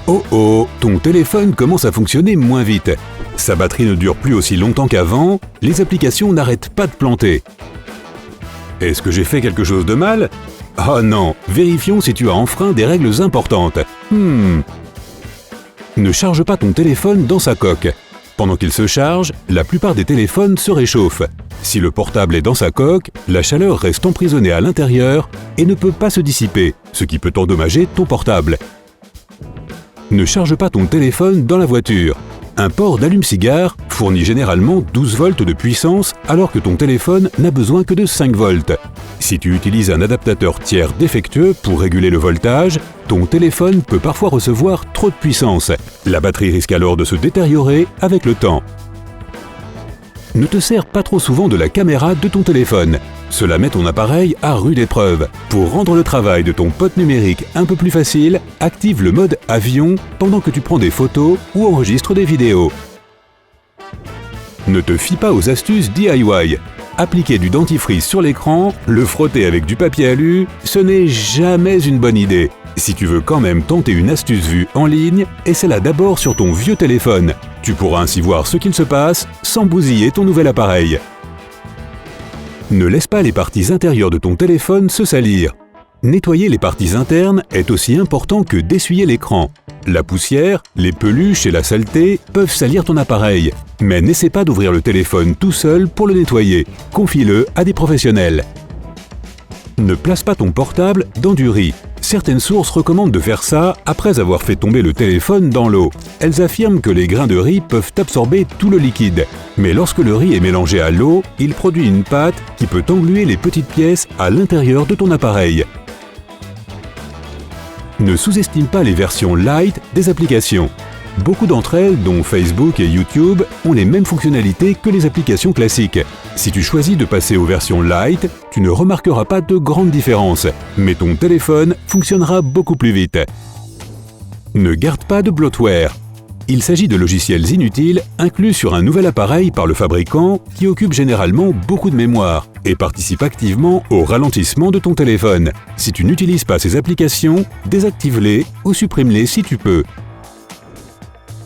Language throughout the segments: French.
Oh oh, ton téléphone commence à fonctionner moins vite. Sa batterie ne dure plus aussi longtemps qu'avant, les applications n'arrêtent pas de planter. Est-ce que j'ai fait quelque chose de mal? Ah non, vérifions si tu as enfreint des règles importantes. Ne charge pas ton téléphone dans sa coque. Pendant qu'il se charge, la plupart des téléphones se réchauffent. Si le portable est dans sa coque, la chaleur reste emprisonnée à l'intérieur et ne peut pas se dissiper, ce qui peut endommager ton portable. Ne charge pas ton téléphone dans la voiture. Un port d'allume-cigare fournit généralement 12 volts de puissance alors que ton téléphone n'a besoin que de 5 volts. Si tu utilises un adaptateur tiers défectueux pour réguler le voltage, ton téléphone peut parfois recevoir trop de puissance. La batterie risque alors de se détériorer avec le temps. Ne te sers pas trop souvent de la caméra de ton téléphone. Cela met ton appareil à rude épreuve. Pour rendre le travail de ton pote numérique un peu plus facile, active le mode avion pendant que tu prends des photos ou enregistres des vidéos. Ne te fie pas aux astuces DIY. Appliquer du dentifrice sur l'écran, le frotter avec du papier alu, ce n'est jamais une bonne idée. Si tu veux quand même tenter une astuce vue en ligne, essaie-la d'abord sur ton vieux téléphone. Tu pourras ainsi voir ce qu'il se passe sans bousiller ton nouvel appareil. Ne laisse pas les parties intérieures de ton téléphone se salir. Nettoyer les parties internes est aussi important que d'essuyer l'écran. La poussière, les peluches et la saleté peuvent salir ton appareil. Mais n'essaie pas d'ouvrir le téléphone tout seul pour le nettoyer. Confie-le à des professionnels. Ne place pas ton portable dans du riz. Certaines sources recommandent de faire ça après avoir fait tomber le téléphone dans l'eau. Elles affirment que les grains de riz peuvent absorber tout le liquide. Mais lorsque le riz est mélangé à l'eau, il produit une pâte qui peut engluer les petites pièces à l'intérieur de ton appareil. Ne sous-estime pas les versions light des applications. Beaucoup d'entre elles, dont Facebook et YouTube, ont les mêmes fonctionnalités que les applications classiques. Si tu choisis de passer aux versions light, tu ne remarqueras pas de grandes différences, mais ton téléphone fonctionnera beaucoup plus vite. Ne garde pas de bloatware. Il s'agit de logiciels inutiles inclus sur un nouvel appareil par le fabricant qui occupent généralement beaucoup de mémoire et participent activement au ralentissement de ton téléphone. Si tu n'utilises pas ces applications, désactive-les ou supprime-les si tu peux.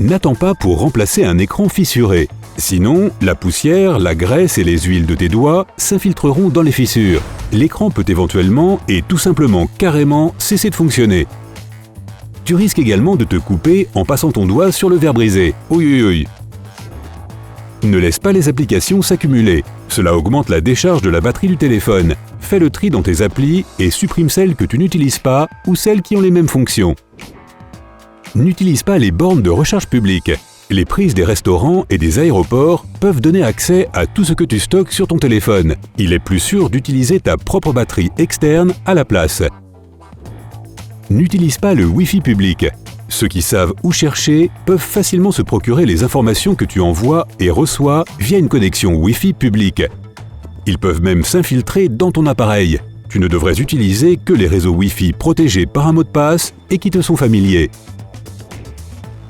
N'attends pas pour remplacer un écran fissuré. Sinon, la poussière, la graisse et les huiles de tes doigts s'infiltreront dans les fissures. L'écran peut éventuellement et tout simplement carrément cesser de fonctionner. Tu risques également de te couper en passant ton doigt sur le verre brisé. Oui. Ne laisse pas les applications s'accumuler. Cela augmente la décharge de la batterie du téléphone. Fais le tri dans tes applis et supprime celles que tu n'utilises pas ou celles qui ont les mêmes fonctions. N'utilise pas les bornes de recharge publiques. Les prises des restaurants et des aéroports peuvent donner accès à tout ce que tu stockes sur ton téléphone. Il est plus sûr d'utiliser ta propre batterie externe à la place. N'utilise pas le Wi-Fi public. Ceux qui savent où chercher peuvent facilement se procurer les informations que tu envoies et reçois via une connexion Wi-Fi publique. Ils peuvent même s'infiltrer dans ton appareil. Tu ne devrais utiliser que les réseaux Wi-Fi protégés par un mot de passe et qui te sont familiers.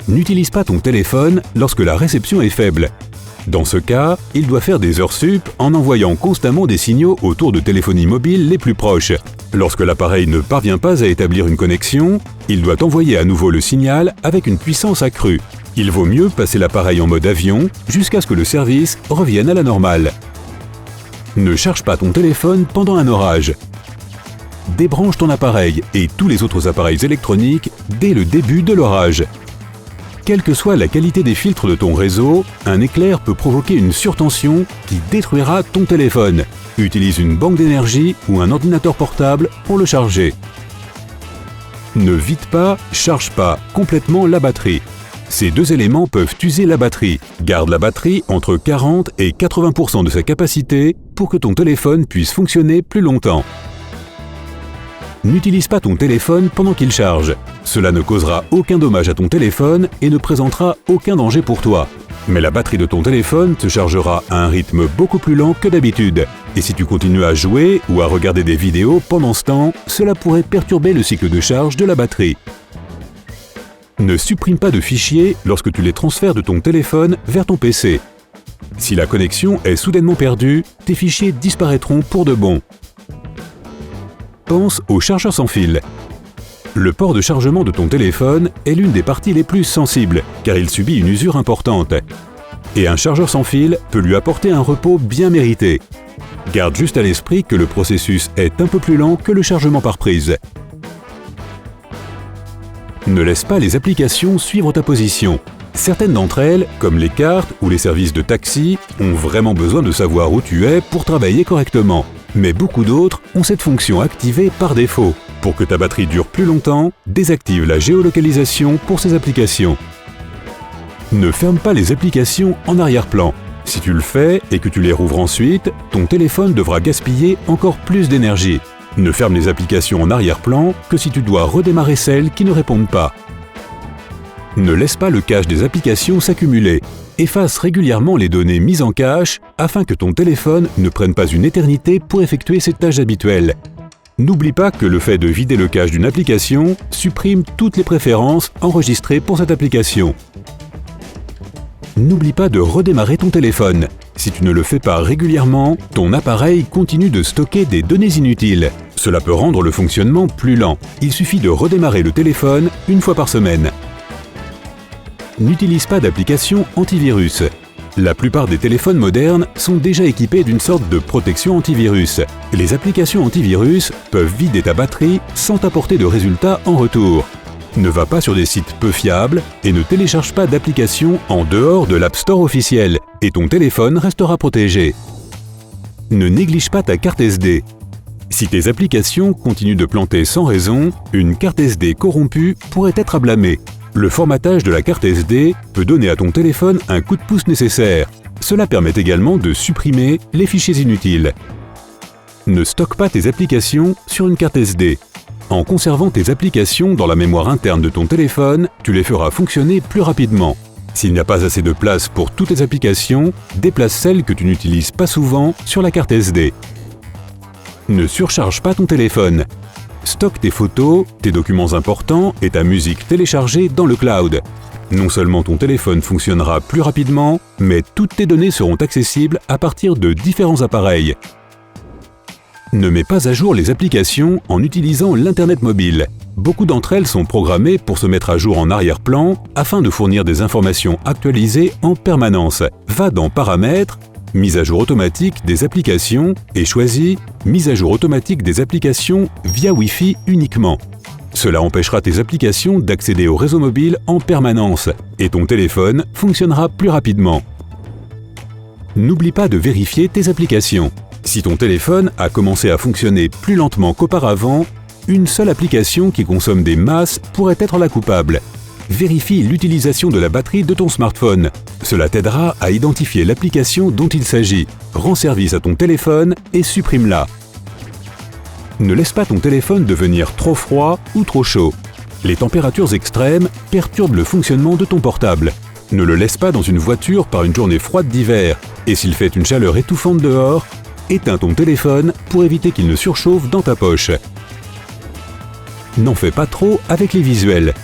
N'utilise pas ton téléphone lorsque la réception est faible. Dans ce cas, il doit faire des heures sup en envoyant constamment des signaux aux tours de téléphonie mobile les plus proches. Lorsque l'appareil ne parvient pas à établir une connexion, il doit envoyer à nouveau le signal avec une puissance accrue. Il vaut mieux passer l'appareil en mode avion jusqu'à ce que le service revienne à la normale. Ne charge pas ton téléphone pendant un orage. Débranche ton appareil et tous les autres appareils électroniques dès le début de l'orage. Quelle que soit la qualité des filtres de ton réseau, un éclair peut provoquer une surtension qui détruira ton téléphone. Utilise une banque d'énergie ou un ordinateur portable pour le charger. Ne vide pas, charge pas complètement la batterie. Ces deux éléments peuvent user la batterie. Garde la batterie entre 40 et 80% de sa capacité pour que ton téléphone puisse fonctionner plus longtemps. N'utilise pas ton téléphone pendant qu'il charge. Cela ne causera aucun dommage à ton téléphone et ne présentera aucun danger pour toi. Mais la batterie de ton téléphone se chargera à un rythme beaucoup plus lent que d'habitude. Et si tu continues à jouer ou à regarder des vidéos pendant ce temps, cela pourrait perturber le cycle de charge de la batterie. Ne supprime pas de fichiers lorsque tu les transfères de ton téléphone vers ton PC. Si la connexion est soudainement perdue, tes fichiers disparaîtront pour de bon. pense au chargeur sans fil. Le port de chargement de ton téléphone est l'une des parties les plus sensibles, car il subit une usure importante. Et un chargeur sans fil peut lui apporter un repos bien mérité. Garde juste à l'esprit que le processus est un peu plus lent que le chargement par prise. Ne laisse pas les applications suivre ta position. Certaines d'entre elles, comme les cartes ou les services de taxi, ont vraiment besoin de savoir où tu es pour travailler correctement. Mais beaucoup d'autres ont cette fonction activée par défaut. Pour que ta batterie dure plus longtemps, désactive la géolocalisation pour ces applications. Ne ferme pas les applications en arrière-plan. Si tu le fais et que tu les rouvres ensuite, ton téléphone devra gaspiller encore plus d'énergie. Ne ferme les applications en arrière-plan que si tu dois redémarrer celles qui ne répondent pas. Ne laisse pas le cache des applications s'accumuler. Efface régulièrement les données mises en cache afin que ton téléphone ne prenne pas une éternité pour effectuer ses tâches habituelles. N'oublie pas que le fait de vider le cache d'une application supprime toutes les préférences enregistrées pour cette application. N'oublie pas de redémarrer ton téléphone. Si tu ne le fais pas régulièrement, ton appareil continue de stocker des données inutiles. Cela peut rendre le fonctionnement plus lent. Il suffit de redémarrer le téléphone une fois par semaine. N'utilise pas d'application antivirus. La plupart des téléphones modernes sont déjà équipés d'une sorte de protection antivirus. Les applications antivirus peuvent vider ta batterie sans t'apporter de résultats en retour. Ne va pas sur des sites peu fiables et ne télécharge pas d'applications en dehors de l'App Store officiel et ton téléphone restera protégé. Ne néglige pas ta carte SD. Si tes applications continuent de planter sans raison, une carte SD corrompue pourrait être à blâmer. Le formatage de la carte SD peut donner à ton téléphone un coup de pouce nécessaire. Cela permet également de supprimer les fichiers inutiles. Ne stocke pas tes applications sur une carte SD. En conservant tes applications dans la mémoire interne de ton téléphone, tu les feras fonctionner plus rapidement. S'il n'y a pas assez de place pour toutes tes applications, déplace celles que tu n'utilises pas souvent sur la carte SD. Ne surcharge pas ton téléphone. Stocke tes photos, tes documents importants et ta musique téléchargée dans le cloud. Non seulement ton téléphone fonctionnera plus rapidement, mais toutes tes données seront accessibles à partir de différents appareils. Ne mets pas à jour les applications en utilisant l'Internet mobile. Beaucoup d'entre elles sont programmées pour se mettre à jour en arrière-plan afin de fournir des informations actualisées en permanence. Va dans Paramètres, Mise à jour automatique des applications et choisis Mise à jour automatique des applications via Wi-Fi uniquement. Cela empêchera tes applications d'accéder au réseau mobile en permanence et ton téléphone fonctionnera plus rapidement. N'oublie pas de vérifier tes applications. Si ton téléphone a commencé à fonctionner plus lentement qu'auparavant, une seule application qui consomme des masses pourrait être la coupable. Vérifie l'utilisation de la batterie de ton smartphone. Cela t'aidera à identifier l'application dont il s'agit. Rends service à ton téléphone et supprime-la. Ne laisse pas ton téléphone devenir trop froid ou trop chaud. Les températures extrêmes perturbent le fonctionnement de ton portable. Ne le laisse pas dans une voiture par une journée froide d'hiver. Et s'il fait une chaleur étouffante dehors, éteins ton téléphone pour éviter qu'il ne surchauffe dans ta poche. N'en fais pas trop avec les visuels.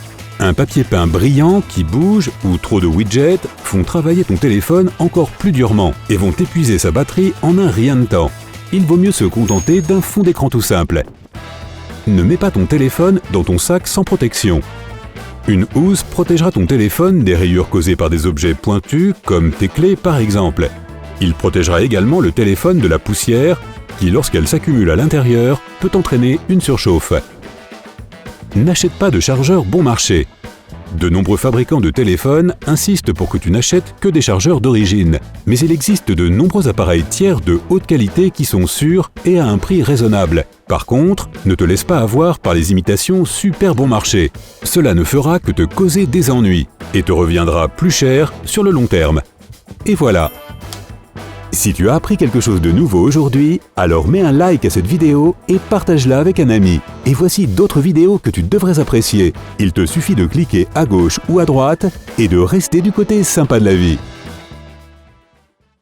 Un papier peint brillant qui bouge ou trop de widgets font travailler ton téléphone encore plus durement et vont épuiser sa batterie en un rien de temps. Il vaut mieux se contenter d'un fond d'écran tout simple. Ne mets pas ton téléphone dans ton sac sans protection. Une housse protégera ton téléphone des rayures causées par des objets pointus comme tes clés par exemple. Il protégera également le téléphone de la poussière qui, lorsqu'elle s'accumule à l'intérieur, peut entraîner une surchauffe. N'achète pas de chargeur bon marché. De nombreux fabricants de téléphones insistent pour que tu n'achètes que des chargeurs d'origine. Mais il existe de nombreux appareils tiers de haute qualité qui sont sûrs et à un prix raisonnable. Par contre, ne te laisse pas avoir par les imitations super bon marché. Cela ne fera que te causer des ennuis et te reviendra plus cher sur le long terme. Et voilà! Si tu as appris quelque chose de nouveau aujourd'hui, alors mets un like à cette vidéo et partage-la avec un ami. Et voici d'autres vidéos que tu devrais apprécier. Il te suffit de cliquer à gauche ou à droite et de rester du côté sympa de la vie.